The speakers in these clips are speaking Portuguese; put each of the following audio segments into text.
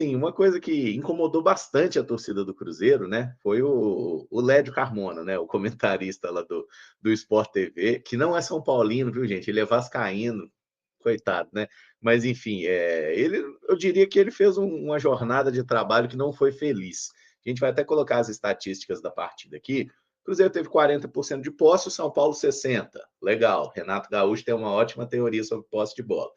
Sim, uma coisa que incomodou bastante a torcida do Cruzeiro, né, foi o Lédio Carmona, né, o comentarista lá do Sport TV, que não é São Paulino, viu, gente? Ele é vascaíno, coitado, né? Mas enfim, eu diria que ele fez uma jornada de trabalho que não foi feliz. A gente vai até colocar as estatísticas da partida aqui. O Cruzeiro teve 40% de posse, o São Paulo 60%. Legal. Renato Gaúcho tem uma ótima teoria sobre posse de bola.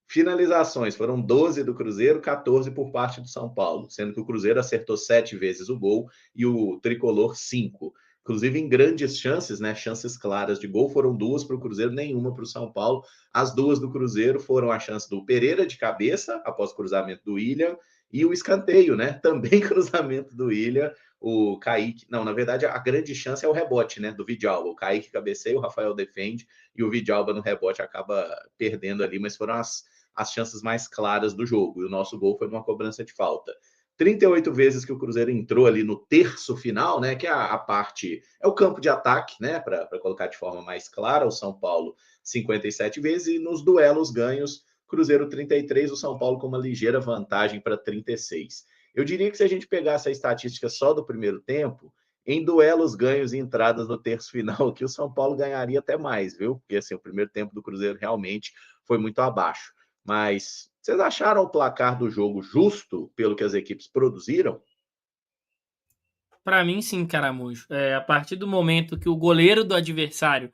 Finalizações foram 12 do Cruzeiro, 14 por parte do São Paulo, sendo que o Cruzeiro acertou 7 vezes o gol e o tricolor 5. Inclusive em grandes chances, né? Chances claras de gol, foram 2 para o Cruzeiro, nenhuma para o São Paulo. As 2 do Cruzeiro foram a chance do Pereira de cabeça, após cruzamento do William, e o escanteio, né? Também cruzamento do William. O Kaique, não, na verdade a grande chance é o rebote, né? Do Vidalba. O Kaique cabeceia, o Rafael defende e o Vidalba no rebote acaba perdendo ali, mas foram as chances mais claras do jogo. E o nosso gol foi numa cobrança de falta. 38 vezes que o Cruzeiro entrou ali no terço final, né? Que é a parte, é o campo de ataque, né? Para colocar de forma mais clara, o São Paulo 57 vezes, e nos duelos ganhos, Cruzeiro 33, o São Paulo com uma ligeira vantagem para 36. Eu diria que se a gente pegasse a estatística só do primeiro tempo, em duelos ganhos e entradas no terço final, que o São Paulo ganharia até mais, viu? Porque assim, o primeiro tempo do Cruzeiro realmente foi muito abaixo. Mas vocês acharam o placar do jogo justo pelo que as equipes produziram? Para mim, sim, Caramujo. A partir do momento que o goleiro do adversário.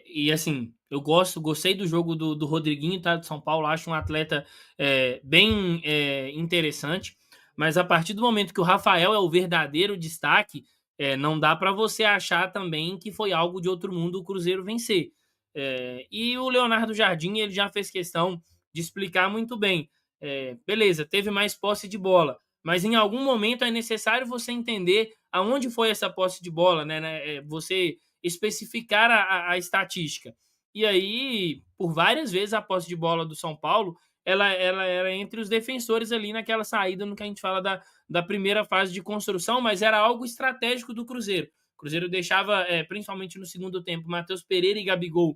E assim, gostei do jogo do Rodriguinho, tá? Do São Paulo, acho um atleta bem interessante. Mas a partir do momento que o Rafael é o verdadeiro destaque, não dá para você achar também que foi algo de outro mundo o Cruzeiro vencer. E o Leonardo Jardim, ele já fez questão de explicar muito bem. Beleza, teve mais posse de bola, mas em algum momento é necessário você entender aonde foi essa posse de bola, né? Você especificar a estatística. E aí, por várias vezes, a posse de bola do São Paulo, ela era entre os defensores ali naquela saída, no que a gente fala da primeira fase de construção, mas era algo estratégico do Cruzeiro. O Cruzeiro deixava, principalmente no segundo tempo, Matheus Pereira e Gabigol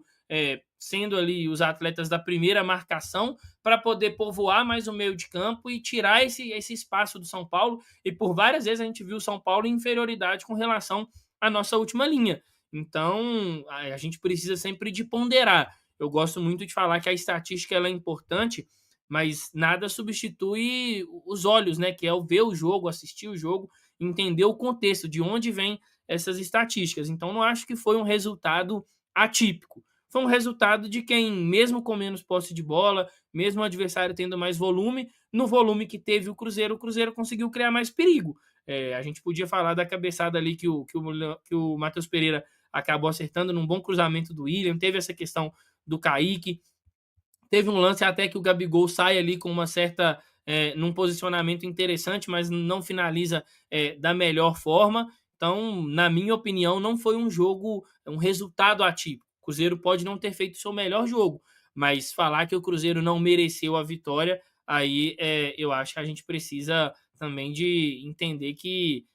sendo ali os atletas da primeira marcação, para poder povoar mais o meio de campo e tirar esse espaço do São Paulo. E por várias vezes a gente viu o São Paulo em inferioridade com relação à nossa última linha. Então, a gente precisa sempre de ponderar. Eu gosto muito de falar que a estatística ela é importante, mas nada substitui os olhos, né? Que é o ver o jogo, assistir o jogo, entender o contexto, de onde vem essas estatísticas. Então, não acho que foi um resultado atípico. Foi um resultado de quem, mesmo com menos posse de bola, mesmo o adversário tendo mais volume, no volume que teve o Cruzeiro conseguiu criar mais perigo. A gente podia falar da cabeçada ali que o Matheus Pereira acabou acertando num bom cruzamento do William, teve essa questão do Kaique, teve um lance até que o Gabigol sai ali com uma certa num posicionamento interessante, mas não finaliza da melhor forma. Então, na minha opinião, não foi um resultado atípico. O Cruzeiro pode não ter feito o seu melhor jogo, mas falar que o Cruzeiro não mereceu a vitória, aí eu acho que a gente precisa também de entender que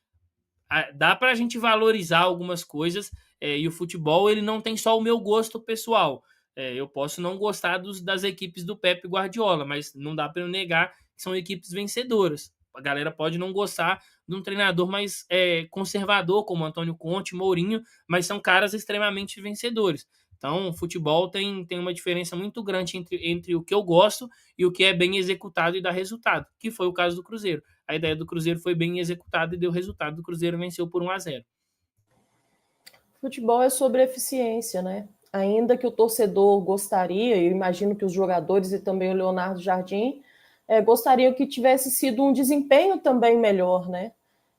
dá para a gente valorizar algumas coisas, e o futebol ele não tem só o meu gosto pessoal. Eu posso não gostar das equipes do Pep Guardiola, mas não dá para eu negar que são equipes vencedoras. A galera pode não gostar de um treinador mais conservador, como Antônio Conte, Mourinho, mas são caras extremamente vencedores. Então, o futebol tem uma diferença muito grande entre o que eu gosto e o que é bem executado e dá resultado, que foi o caso do Cruzeiro. A ideia do Cruzeiro foi bem executada e deu resultado. O Cruzeiro venceu por 1-0. Futebol é sobre eficiência, né? Ainda que o torcedor gostaria, eu imagino que os jogadores e também o Leonardo Jardim gostariam que tivesse sido um desempenho também melhor, né?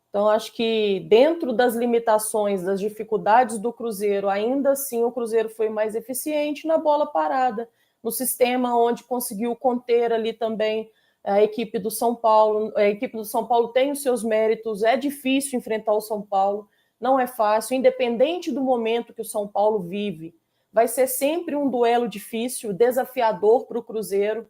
Então, acho que dentro das limitações, das dificuldades do Cruzeiro, ainda assim o Cruzeiro foi mais eficiente na bola parada, no sistema onde conseguiu conter ali também a equipe do São Paulo. A equipe do São Paulo tem os seus méritos, é difícil enfrentar o São Paulo, não é fácil, independente do momento que o São Paulo vive. Vai ser sempre um duelo difícil, desafiador para o Cruzeiro.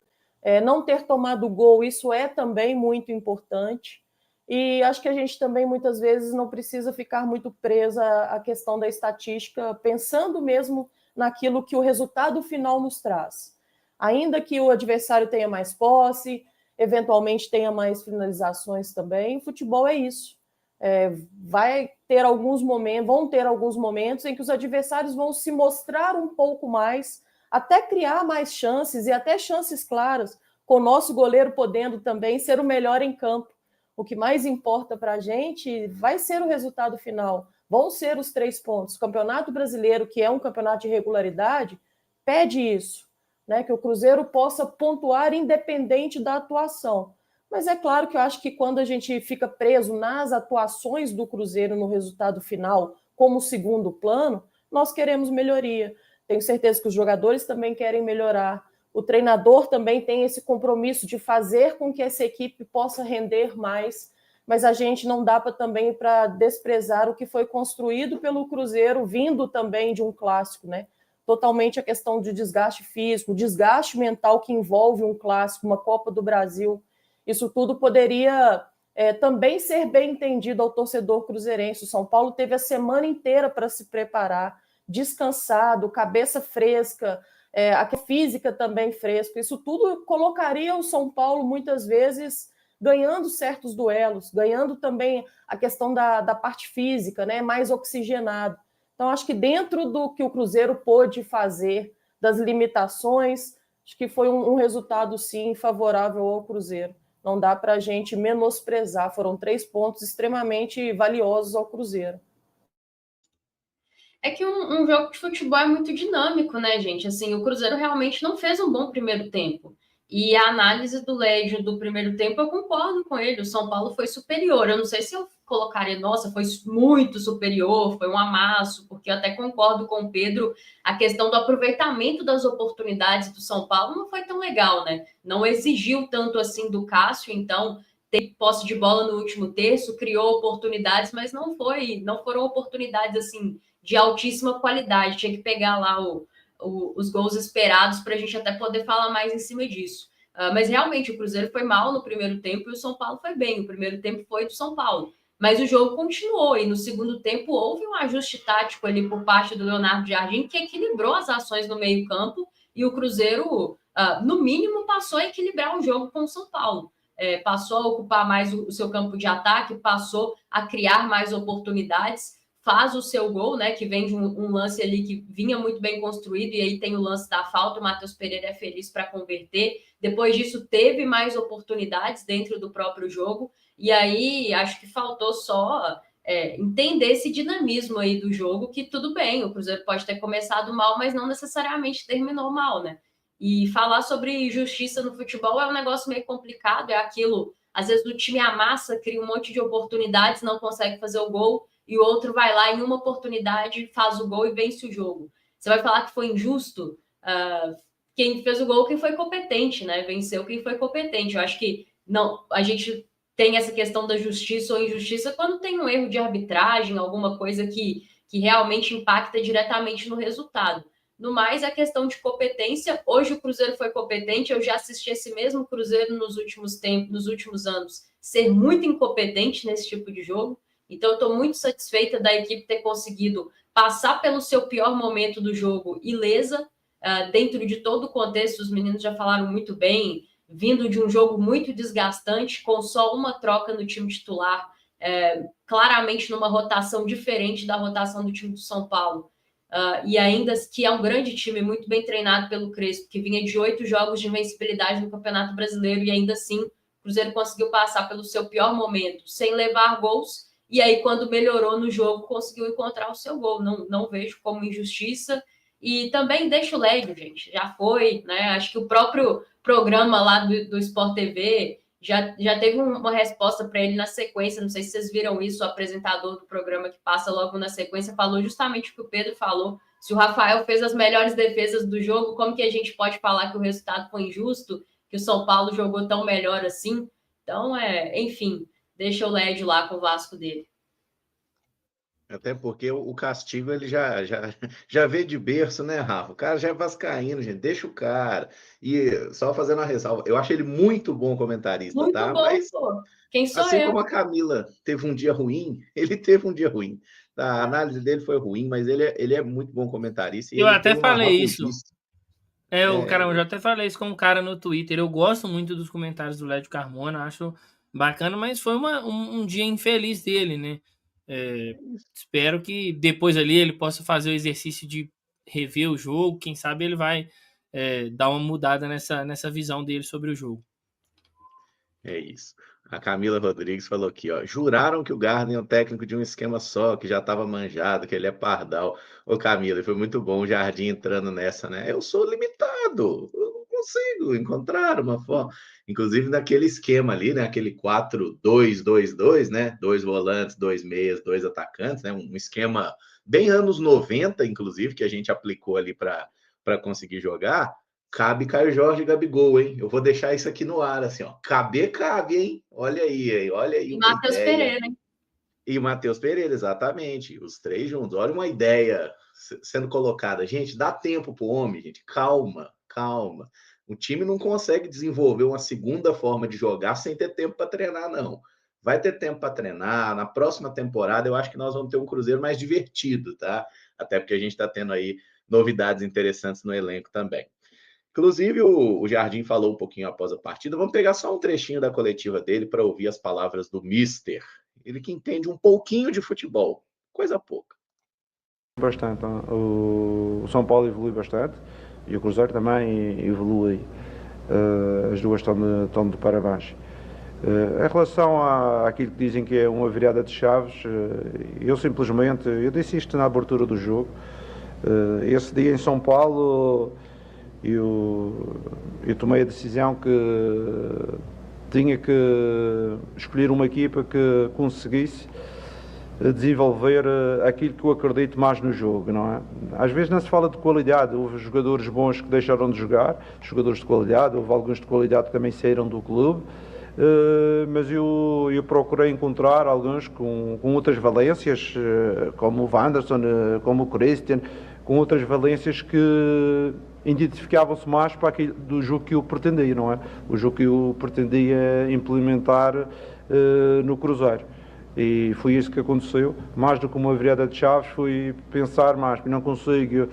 Não ter tomado gol, isso é também muito importante. E acho que a gente também, muitas vezes, não precisa ficar muito presa à questão da estatística, pensando mesmo naquilo que o resultado final nos traz. Ainda que o adversário tenha mais posse, eventualmente tenha mais finalizações também. Futebol é isso. Vão ter alguns momentos em que os adversários vão se mostrar um pouco mais, até criar mais chances e até chances claras, com o nosso goleiro podendo também ser o melhor em campo. O que mais importa para a gente vai ser o resultado final, vão ser os 3 pontos. O Campeonato Brasileiro, que é um campeonato de regularidade, pede isso, né? Que o Cruzeiro possa pontuar independente da atuação. Mas é claro que eu acho que quando a gente fica preso nas atuações do Cruzeiro no resultado final, como segundo plano, nós queremos melhoria. Tenho certeza que os jogadores também querem melhorar. O treinador também tem esse compromisso de fazer com que essa equipe possa render mais, mas a gente não dá também para desprezar o que foi construído pelo Cruzeiro, vindo também de um clássico, né? Totalmente a questão de desgaste físico, desgaste mental que envolve um clássico, uma Copa do Brasil. Isso tudo poderia também ser bem entendido ao torcedor cruzeirense. O São Paulo teve a semana inteira para se preparar, descansado, cabeça fresca, a física também fresca. Isso tudo colocaria o São Paulo, muitas vezes, ganhando certos duelos, ganhando também a questão da parte física, né, mais oxigenado. Então, acho que dentro do que o Cruzeiro pôde fazer, das limitações, acho que foi um resultado, sim, favorável ao Cruzeiro. Não dá para a gente menosprezar. Foram 3 pontos extremamente valiosos ao Cruzeiro. É que um jogo de futebol é muito dinâmico, né, gente? Assim, o Cruzeiro realmente não fez um bom primeiro tempo. E a análise do Lédio do primeiro tempo, eu concordo com ele. O São Paulo foi superior. Eu não sei se eu colocaria, nossa, foi muito superior, foi um amasso, porque eu até concordo com o Pedro, a questão do aproveitamento das oportunidades do São Paulo não foi tão legal, né? Não exigiu tanto assim do Cássio, então teve posse de bola no último terço, criou oportunidades, mas não foram oportunidades assim de altíssima qualidade. Tinha que pegar lá os gols esperados para a gente até poder falar mais em cima disso. Mas realmente o Cruzeiro foi mal no primeiro tempo e o São Paulo foi bem. O primeiro tempo foi do São Paulo. Mas o jogo continuou e no segundo tempo houve um ajuste tático ali por parte do Leonardo Jardim, que equilibrou as ações no meio-campo e o Cruzeiro, no mínimo, passou a equilibrar o jogo com o São Paulo. Passou a ocupar mais o seu campo de ataque, passou a criar mais oportunidades, faz o seu gol, né, que vem de um lance ali que vinha muito bem construído, e aí tem o lance da falta, o Matheus Pereira é feliz para converter. Depois disso, teve mais oportunidades dentro do próprio jogo, e aí acho que faltou só entender esse dinamismo aí do jogo, que tudo bem, o Cruzeiro pode ter começado mal, mas não necessariamente terminou mal, né? E falar sobre justiça no futebol é um negócio meio complicado, é aquilo, às vezes o time amassa, cria um monte de oportunidades, não consegue fazer o gol, e o outro vai lá em uma oportunidade, faz o gol e vence o jogo. Você vai falar que foi injusto? Quem fez o gol, quem foi competente, né? Venceu quem foi competente. Eu acho que não, a gente tem essa questão da justiça ou injustiça quando tem um erro de arbitragem, alguma coisa que realmente impacta diretamente no resultado. No mais, a questão de competência. Hoje o Cruzeiro foi competente. Eu já assisti esse mesmo Cruzeiro nos últimos anos ser muito incompetente nesse tipo de jogo. Então, eu estou muito satisfeita da equipe ter conseguido passar pelo seu pior momento do jogo ilesa, dentro de todo o contexto. Os meninos já falaram muito bem, vindo de um jogo muito desgastante, com só uma troca no time titular, claramente numa rotação diferente da rotação do time do São Paulo. E ainda que é um grande time, muito bem treinado pelo Crespo, que vinha de 8 jogos de invencibilidade no Campeonato Brasileiro, e ainda assim o Cruzeiro conseguiu passar pelo seu pior momento, sem levar gols. E aí, quando melhorou no jogo, conseguiu encontrar o seu gol. Não vejo como injustiça. E também deixa o Lédio, gente. Já foi, né? Acho que o próprio programa lá do Sport TV já teve uma resposta para ele na sequência. Não sei se vocês viram isso. O apresentador do programa que passa logo na sequência falou justamente o que o Pedro falou. Se o Rafael fez as melhores defesas do jogo, como que a gente pode falar que o resultado foi injusto? Que o São Paulo jogou tão melhor assim? Então, enfim... Deixa o Lédio lá com o Vasco dele. Até porque o castigo ele já veio de berço, né, Rafa? O cara já é vascaíno, gente. Deixa o cara. E só fazendo uma ressalva, eu acho ele muito bom comentarista, muito tá? Bom, mas pô. Quem sou assim eu? como a Camila teve um dia ruim, ele teve um dia ruim. A análise dele foi ruim, mas ele é muito bom comentarista. E eu ele até tem uma falei isso. O cara, eu já até falei isso com um cara no Twitter. Eu gosto muito dos comentários do Lédio Carmona, acho bacana, mas foi um dia infeliz dele, né? Espero que depois ali ele possa fazer o exercício de rever o jogo. Quem sabe ele vai dar uma mudada nessa visão dele sobre o jogo. É isso. A Camila Rodrigues falou aqui, ó. Juraram que o Gardner é um técnico de um esquema só, que já estava manjado, que ele é pardal. Ô, Camila, foi muito bom o Jardim entrando nessa, né? Eu sou limitado, eu não consigo encontrar uma forma. Inclusive naquele esquema ali, né? Aquele 4-2-2-2, né? 2 volantes, 2 meias, 2 atacantes, né? Um esquema bem anos 90, inclusive, que a gente aplicou ali para conseguir jogar. Cabe Caio Jorge e Gabigol, hein? Eu vou deixar isso aqui no ar, assim, ó. Cabe, hein? Olha aí, olha aí E uma Matheus ideia. Pereira, hein? E o Matheus Pereira, exatamente. Os três juntos. Olha uma ideia sendo colocada. Gente, dá tempo pro homem, gente. Calma. O time não consegue desenvolver uma segunda forma de jogar sem ter tempo para treinar, não. Vai ter tempo para treinar. Na próxima temporada, eu acho que nós vamos ter um Cruzeiro mais divertido, tá? Até porque a gente está tendo aí novidades interessantes no elenco também. Inclusive, o Jardim falou um pouquinho após a partida. Vamos pegar só um trechinho da coletiva dele para ouvir as palavras do Mister. Ele que entende um pouquinho de futebol, coisa pouca. Bastante. O São Paulo evolui bastante e o Cruzeiro também evolui. As duas estão de parabéns. Em relação àquilo que dizem que é uma virada de chaves, eu disse isto na abertura do jogo. Esse dia em São Paulo eu tomei a decisão que tinha que escolher uma equipa que conseguisse desenvolver aquilo que eu acredito mais no jogo, não é? Às vezes não se fala de qualidade, houve jogadores bons que deixaram de jogar, jogadores de qualidade, houve alguns de qualidade que também saíram do clube, mas eu procurei encontrar alguns com outras valências, como o Wanderson, como o Christian, com outras valências que identificavam-se mais para aquilo do jogo que eu pretendia, não é? O jogo que eu pretendia implementar no Cruzeiro. E foi isso que aconteceu. Mais do que uma virada de chaves, fui pensar mais, porque não consigo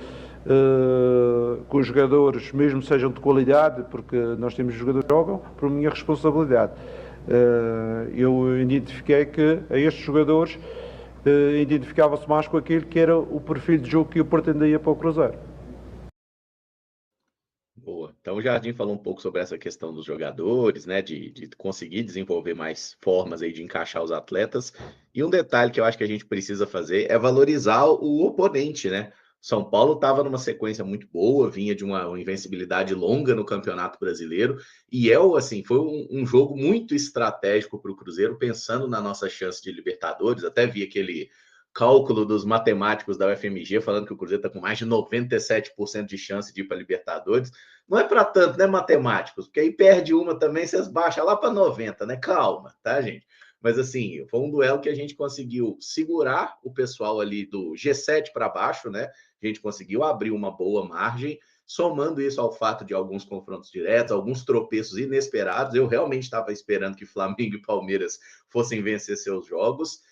que os jogadores, mesmo sejam de qualidade, porque nós temos jogadores que jogam, por minha responsabilidade. Eu identifiquei que a estes jogadores identificava-se mais com aquilo que era o perfil de jogo que eu pretendia para o Cruzeiro. Boa. Então o Jardim falou um pouco sobre essa questão dos jogadores, né? De conseguir desenvolver mais formas aí de encaixar os atletas. E um detalhe que eu acho que a gente precisa fazer é valorizar o oponente, né? São Paulo estava numa sequência muito boa, vinha de uma invencibilidade longa no Campeonato Brasileiro, e assim, foi um jogo muito estratégico para o Cruzeiro, pensando na nossa chance de Libertadores. Até vi aquele cálculo dos matemáticos da UFMG falando que o Cruzeiro está com mais de 97% de chance de ir para a Libertadores. Não é para tanto, né, matemáticos? Porque aí perde uma também, vocês baixam lá para 90, né? Calma, tá, gente? Mas assim, foi um duelo que a gente conseguiu segurar o pessoal ali do G7 para baixo, né? A gente conseguiu abrir uma boa margem, somando isso ao fato de alguns confrontos diretos, alguns tropeços inesperados. Eu realmente estava esperando que Flamengo e Palmeiras fossem vencer seus jogos.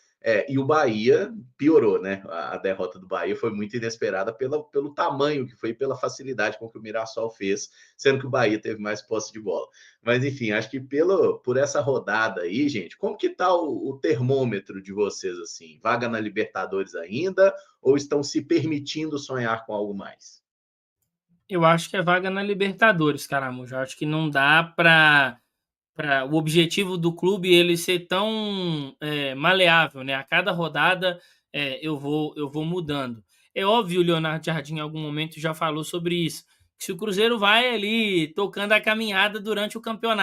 E o Bahia piorou, né? A derrota do Bahia foi muito inesperada pelo tamanho que foi, pela facilidade com que o Mirassol fez, sendo que o Bahia teve mais posse de bola. Mas, enfim, acho que por essa rodada aí, gente, como que tá o termômetro de vocês, assim? Vaga na Libertadores ainda ou estão se permitindo sonhar com algo mais? Eu acho que é vaga na Libertadores, Caramujo. Eu acho que não dá para o objetivo do clube ele ser tão maleável, né? A cada rodada eu vou mudando. É óbvio, o Leonardo Jardim em algum momento já falou sobre isso, que se o Cruzeiro vai ali tocando a caminhada durante o campeonato,